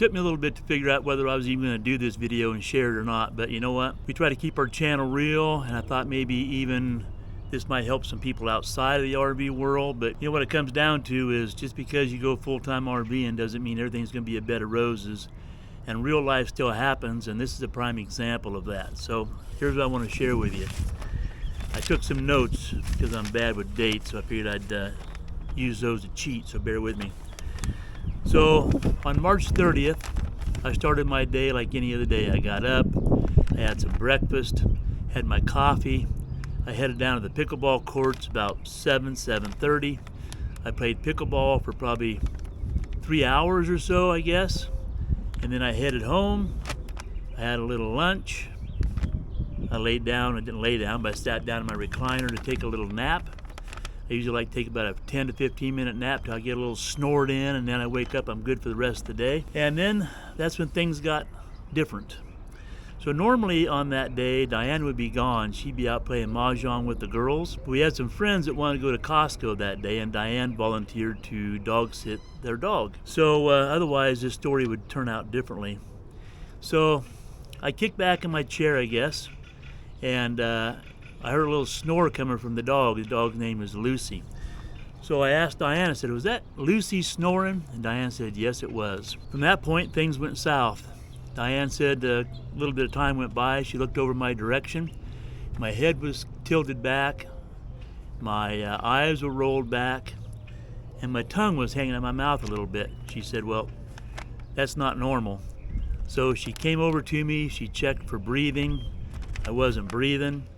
took me a little bit to figure out whether I was even going to do this video and share it or not, but you know what? We try to keep our channel real, and I thought maybe even this might help some people outside of the RV world. But you know what it comes down to is just because you go full-time RVing doesn't mean everything's going to be a bed of roses, and real life still happens, and this is a prime example of that. So here's what I want to share with you. I took some notes because I'm bad with dates, so I figured I'd use those to cheat, so bear with me. So on March 30th, I started my day like any other day. I got up, I had some breakfast, had my coffee. I headed down to the pickleball courts about 7:30. I played pickleball for probably 3 hours or so, I guess. And then I headed home. I had a little lunch. I laid down. I didn't lay down, but I sat down in my recliner to take a little nap. I usually like to take about a 10 to 15 minute nap till I get a little snored in, and then I wake up, I'm good for the rest of the day. And then that's when things got different. So normally on that day, Diane would be gone. She'd be out playing mahjong with the girls. We had some friends that wanted to go to Costco that day, and Diane volunteered to dog sit their dog. So otherwise this story would turn out differently. So I kicked back in my chair, I guess, and I heard a little snore coming from the dog. The dog's name is Lucy. So I asked Diane, I said, was that Lucy snoring? And Diane said, yes, it was. From that point, things went south. Diane said a little bit of time went by. She looked over my direction. My head was tilted back. My eyes were rolled back. And my tongue was hanging out of my mouth a little bit. She said, well, that's not normal. So she came over to me. She checked for breathing. I wasn't breathing.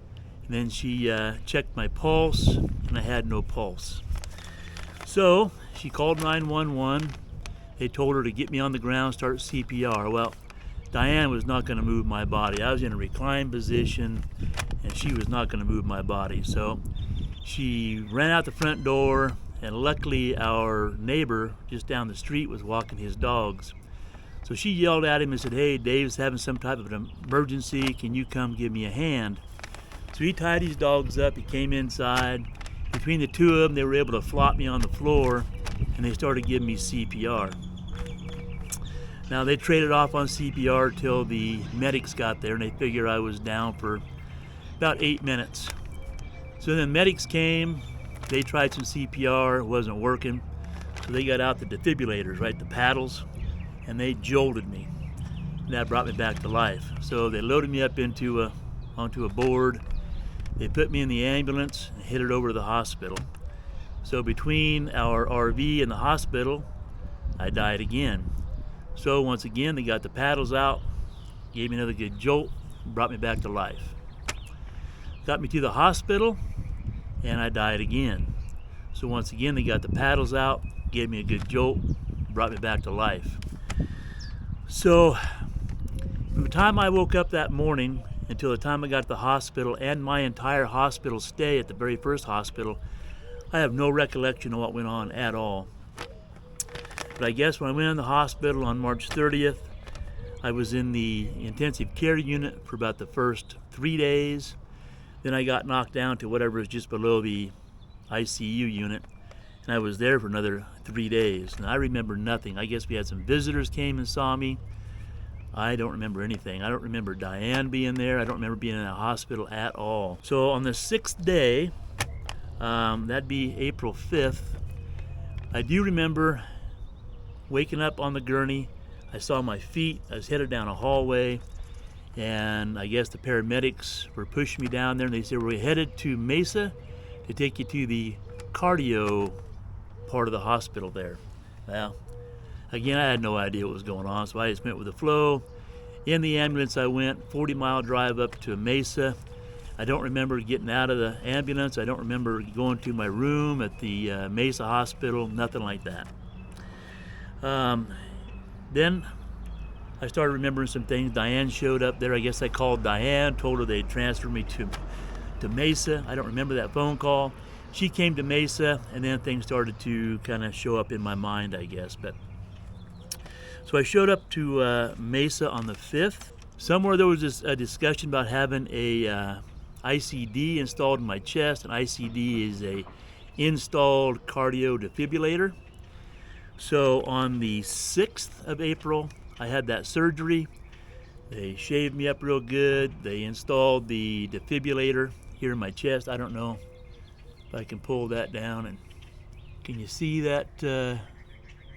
And then she checked my pulse, and I had no pulse. So she called 911. They told her to get me on the ground, start CPR. Well, Diane was not going to move my body. I was in a reclined position, and she was not going to move my body. So she ran out the front door, and luckily our neighbor just down the street was walking his dogs. So she yelled at him and said, hey, Dave's having some type of an emergency. Can you come give me a hand? So he tied his dogs up. He came inside. Between the two of them, they were able to flop me on the floor, and they started giving me CPR. Now they traded off on CPR till the medics got there, and they figured I was down for about 8 minutes. So then medics came, they tried some CPR, it wasn't working. So they got out the defibrillators, right, the paddles, and they jolted me. And that brought me back to life. So they loaded me up onto a board. They put me in the ambulance and headed over to the hospital. So between our RV and the hospital, I died again. So once again, they got the paddles out, gave me another good jolt, brought me back to life. Got me to the hospital, and I died again. So once again, they got the paddles out, gave me a good jolt, brought me back to life. So from the time I woke up that morning until the time I got to the hospital and my entire hospital stay at the very first hospital, I have no recollection of what went on at all. But I guess when I went in the hospital on March 30th, I was in the intensive care unit for about the first 3 days. Then I got knocked down to whatever is just below the ICU unit, and I was there for another 3 days. And I remember nothing. I guess we had some visitors came and saw me. I don't remember anything. I don't remember Diane being there. I don't remember being in a hospital at all. So on the 6th day, that'd be April 5th, I do remember waking up on the gurney. I saw my feet. I was headed down a hallway, and I guess the paramedics were pushing me down there, and they said, we're headed to Mesa to take you to the cardio part of the hospital there. Well, again, I had no idea what was going on, so I just went with the flow. In the ambulance I went, 40-mile drive up to Mesa. I don't remember getting out of the ambulance. I don't remember going to my room at the Mesa hospital, nothing like that. Then I started remembering some things. Diane showed up there. I guess I called Diane, told her they'd transfer me to Mesa. I don't remember that phone call. She came to Mesa, and then things started to kind of show up in my mind, I guess. So I showed up to Mesa on the 5th. Somewhere there was a discussion about having a ICD installed in my chest. An ICD is a installed cardio defibrillator. So on the 6th of April, I had that surgery. They shaved me up real good. They installed the defibrillator here in my chest. I don't know if I can pull that down. And can you see that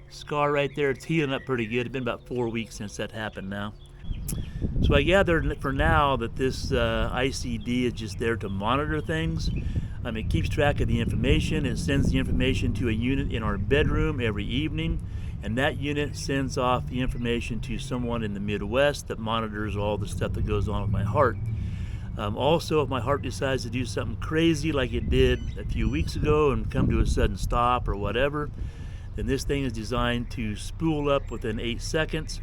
scar right there? It's healing up pretty good. It's been about 4 weeks since that happened now. So I gathered for now that this ICD is just there to monitor things. It keeps track of the information. It sends the information to a unit in our bedroom every evening, and that unit sends off the information to someone in the Midwest that monitors all the stuff that goes on with my heart. Also, if my heart decides to do something crazy like it did a few weeks ago and come to a sudden stop or whatever, then this thing is designed to spool up within 8 seconds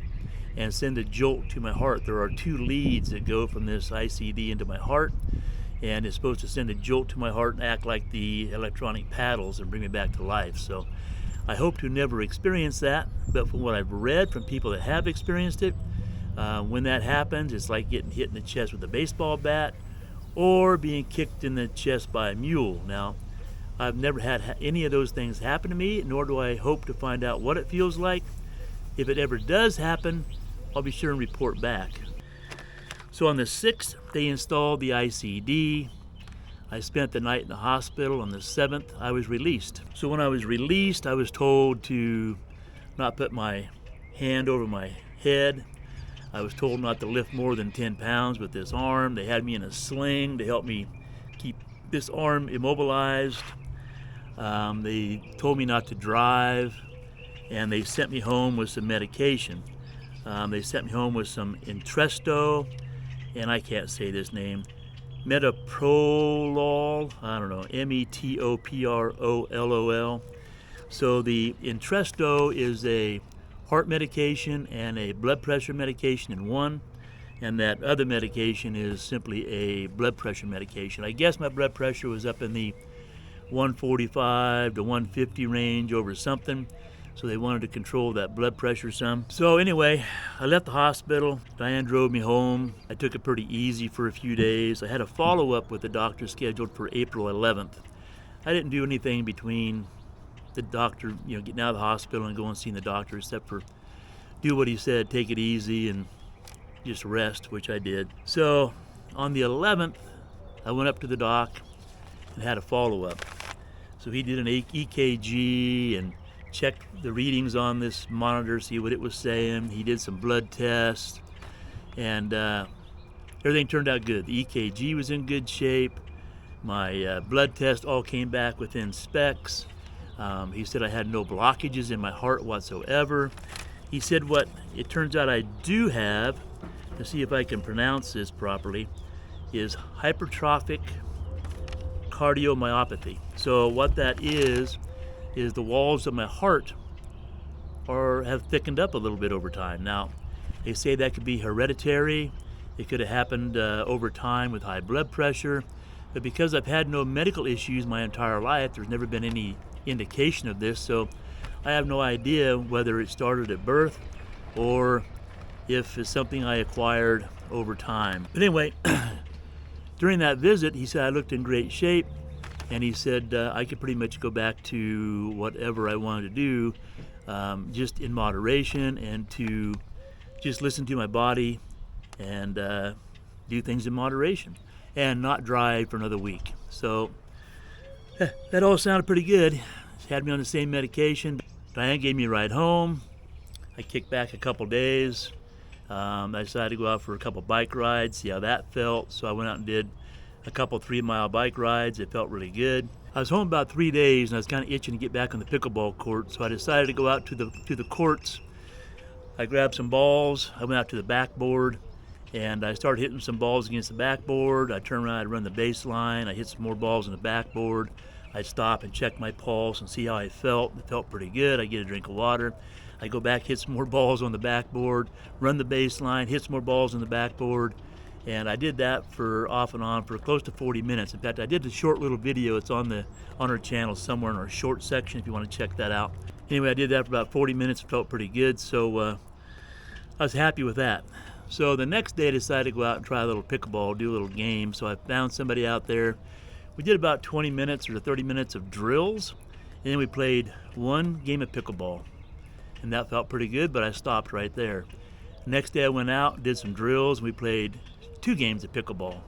and send a jolt to my heart. There are 2 leads that go from this ICD into my heart, and it's supposed to send a jolt to my heart and act like the electronic paddles and bring me back to life. So I hope to never experience that, but from what I've read from people that have experienced it, when that happens, it's like getting hit in the chest with a baseball bat or being kicked in the chest by a mule. Now, I've never had any of those things happen to me, nor do I hope to find out what it feels like. If it ever does happen, I'll be sure and report back. So on the 6th, they installed the ICD. I spent the night in the hospital. On the 7th, I was released. So when I was released, I was told to not put my hand over my head. I was told not to lift more than 10 pounds with this arm. They had me in a sling to help me keep this arm immobilized. They told me not to drive, and they sent me home with some medication. They sent me home with some Entresto, and I can't say this name, metoprolol, I don't know, metoprolol. So the Entresto is a heart medication and a blood pressure medication in one, and that other medication is simply a blood pressure medication. I guess my blood pressure was up in the 145 to 150 range over something, so they wanted to control that blood pressure some. So anyway, I left the hospital. Diane drove me home. I took it pretty easy for a few days. I had a follow-up with the doctor scheduled for April 11th. I didn't do anything between the doctor, getting out of the hospital and going and seeing the doctor, except for do what he said, take it easy and just rest, which I did. So on the 11th, I went up to the doc and had a follow-up. So he did an EKG and checked the readings on this monitor, see what it was saying. He did some blood tests, and everything turned out good. The EKG was in good shape. My blood test all came back within specs. He said I had no blockages in my heart whatsoever. He said what it turns out I do have, to see if I can pronounce this properly, is hypertrophic cardiomyopathy. So what that is the walls of my heart have thickened up a little bit over time. Now, they say that could be hereditary. It could have happened over time with high blood pressure. But because I've had no medical issues my entire life, there's never been any indication of this. So I have no idea whether it started at birth or if it's something I acquired over time. But anyway, during that visit, he said I looked in great shape. And he said I could pretty much go back to whatever I wanted to do, just in moderation, and to just listen to my body and do things in moderation and not drive for another week. So that all sounded pretty good. He had me on the same medication. Diane gave me a ride home. I kicked back a couple days. I decided to go out for a couple bike rides, see how that felt. So I went out and did a couple 3-mile bike rides. It felt really good. I was home about 3 days, and I was kind of itching to get back on the pickleball court, so I decided to go out to the courts. I grabbed some balls. I went out to the backboard, and I started hitting some balls against the backboard. I turned around, I'd run the baseline. I hit some more balls on the backboard. I'd stop and check my pulse and see how I felt. It felt pretty good. I get a drink of water. I go back, hit some more balls on the backboard, run the baseline, hit some more balls on the backboard. And I did that for off and on for close to 40 minutes. In fact, I did a short little video. It's on our channel somewhere in our short section if you want to check that out. Anyway, I did that for about 40 minutes. It felt pretty good, so I was happy with that. So the next day I decided to go out and try a little pickleball, do a little game. So I found somebody out there. We did about 20 minutes or 30 minutes of drills, and then we played one game of pickleball. And that felt pretty good, but I stopped right there. Next day I went out, did some drills, and we played 2 games of pickleball.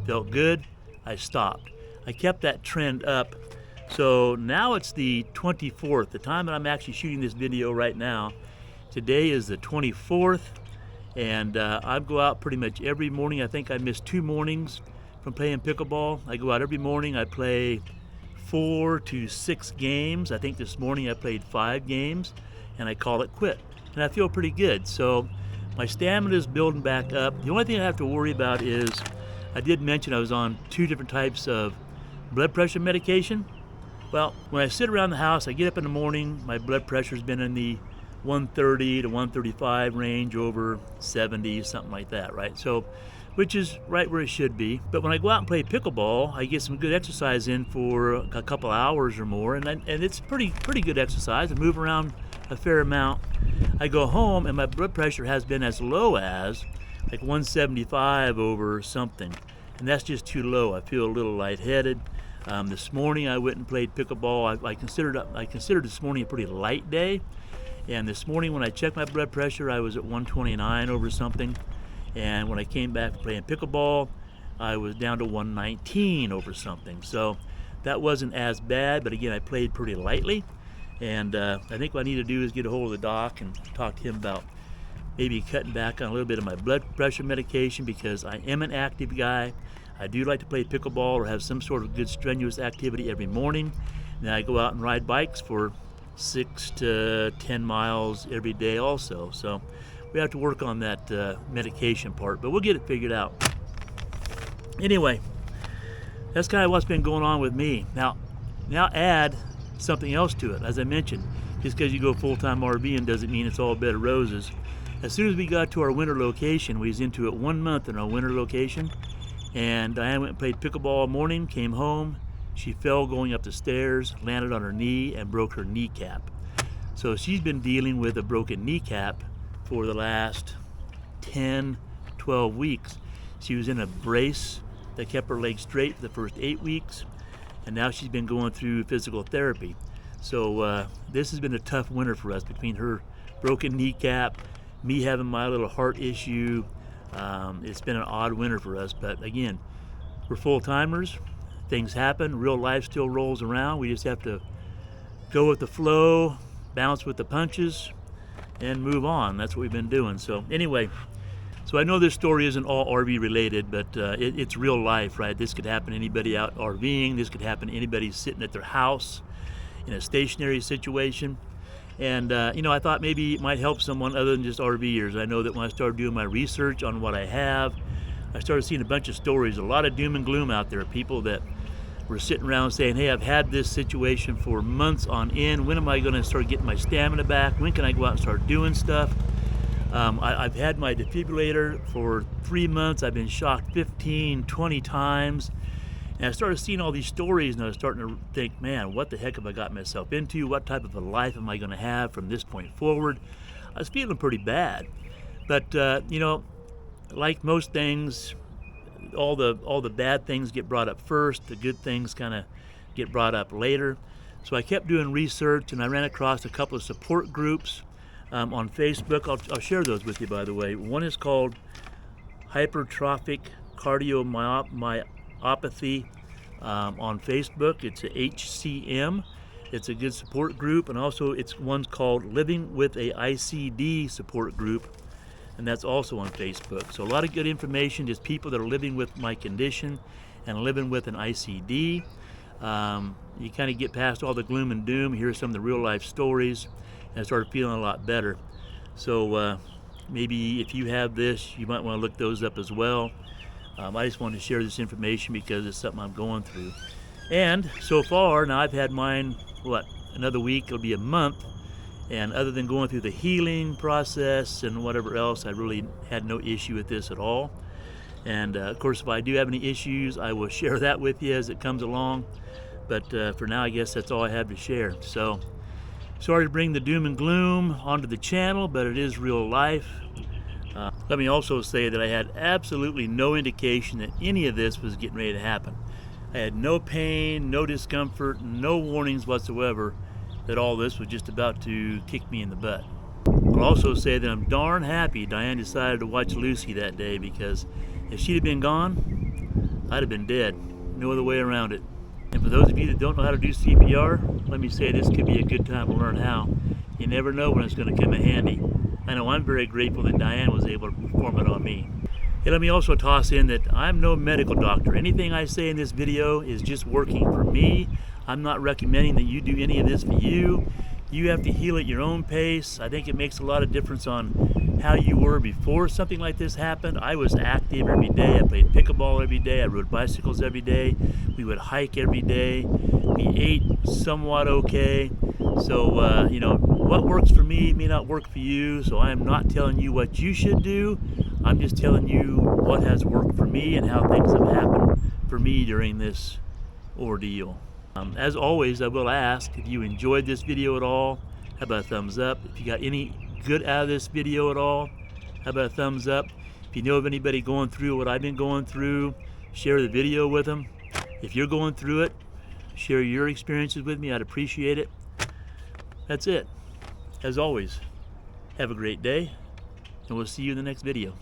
Felt good, I stopped. I kept that trend up. So now it's the 24th, the time that I'm actually shooting this video right now. Today is the 24th, and I go out pretty much every morning. I think I missed 2 mornings from playing pickleball. I go out every morning, I play 4 to 6 games. I think this morning I played 5 games, and I call it quit. And I feel pretty good. So my stamina is building back up. The only thing I have to worry about is, I did mention I was on 2 different types of blood pressure medication. Well, when I sit around the house, I get up in the morning, my blood pressure's been in the 130 to 135 range over 70, something like that, right? So, which is right where it should be. But when I go out and play pickleball, I get some good exercise in for a couple hours or more, and it's pretty good exercise. I move around a fair amount. I go home and my blood pressure has been as low as like 175 over something, and that's just too low. I feel a little lightheaded. This morning I went and played pickleball. I considered this morning a pretty light day, and this morning when I checked my blood pressure, I was at 129 over something, and when I came back from playing pickleball, I was down to 119 over something. So that wasn't as bad, but again, I played pretty lightly, and I think what I need to do is get a hold of the doc and talk to him about maybe cutting back on a little bit of my blood pressure medication, because I am an active guy. I do like to play pickleball or have some sort of good strenuous activity every morning. Then I go out and ride bikes for 6 to 10 miles every day also. So we have to work on that medication part, but we'll get it figured out. Anyway, that's kind of what's been going on with me. Now add something else to it. As I mentioned, just because you go full-time RVing doesn't mean it's all bed of roses. As soon as we got to our winter location, we was into it 1 month in our winter location, and Diane went and played pickleball all morning, came home, she fell going up the stairs, landed on her knee, and broke her kneecap. So she's been dealing with a broken kneecap for the last 10, 12 weeks. She was in a brace that kept her leg straight for the first 8 weeks, and now she's been going through physical therapy. So this has been a tough winter for us, between her broken kneecap, me having my little heart issue. It's been an odd winter for us, but again, we're full-timers. Things happen, real life still rolls around. We just have to go with the flow, bounce with the punches, and move on. That's what we've been doing. So anyway, so I know this story isn't all RV related, but it's real life, right? This could happen to anybody out RVing. This could happen to anybody sitting at their house in a stationary situation. And I thought maybe it might help someone other than just RVers. I know that when I started doing my research on what I have, I started seeing a bunch of stories, a lot of doom and gloom out there. People that were sitting around saying, hey, I've had this situation for months on end. When am I going to start getting my stamina back? When can I go out and start doing stuff? I've had my defibrillator for 3 months. I've been shocked 15, 20 times. And I started seeing all these stories, and I was starting to think, man, what the heck have I got myself into? What type of a life am I going to have from this point forward? I was feeling pretty bad. But, like most things, all the bad things get brought up first. The good things kind of get brought up later. So I kept doing research, and I ran across a couple of support groups on Facebook. I'll share those with you, by the way. One is called Hypertrophic Cardiomyopathy on Facebook. It's a HCM. It's a good support group, and also one's called Living with a ICD support group, and that's also on Facebook. So a lot of good information, just people that are living with my condition and living with an ICD. You kind of get past all the gloom and doom, hear some of the real life stories, and I started feeling a lot better. So maybe if you have this, you might want to look those up as well. I just wanted to share this information because it's something I'm going through. And so far, now I've had mine, another week, it'll be a month. And other than going through the healing process and whatever else, I really had no issue with this at all. And of course, if I do have any issues, I will share that with you as it comes along. But for now, I guess that's all I have to share. So sorry to bring the doom and gloom onto the channel, but it is real life. Let me also say that I had absolutely no indication that any of this was getting ready to happen. I had no pain, no discomfort, no warnings whatsoever that all this was just about to kick me in the butt. Of will also say that I'm darn happy Diane decided to watch Lucy that day, because if she'd have been gone, I'd have been dead. No other way around it. And for those of you that don't know how to do CPR, let me say this could be a good time to learn how. You never know when it's going to come in handy. I know I'm very grateful that Diane was able to perform it on me. Hey, let me also toss in that I'm no medical doctor. Anything I say in this video is just working for me. I'm not recommending that you do any of this for you. You have to heal at your own pace. I think it makes a lot of difference on how you were before something like this happened. I was active every day. I played pickleball every day. I rode bicycles every day. We would hike every day. We ate somewhat okay. So, you know, what works for me may not work for you. So I am not telling you what you should do. I'm just telling you what has worked for me and how things have happened for me during this ordeal. As always, I will ask if you enjoyed this video at all, how about a thumbs up? If you got any good out of this video at all, how about a thumbs up? If you know of anybody going through what I've been going through, share the video with them. If you're going through it, share your experiences with me. I'd appreciate it. That's it. As always, have a great day, and we'll see you in the next video.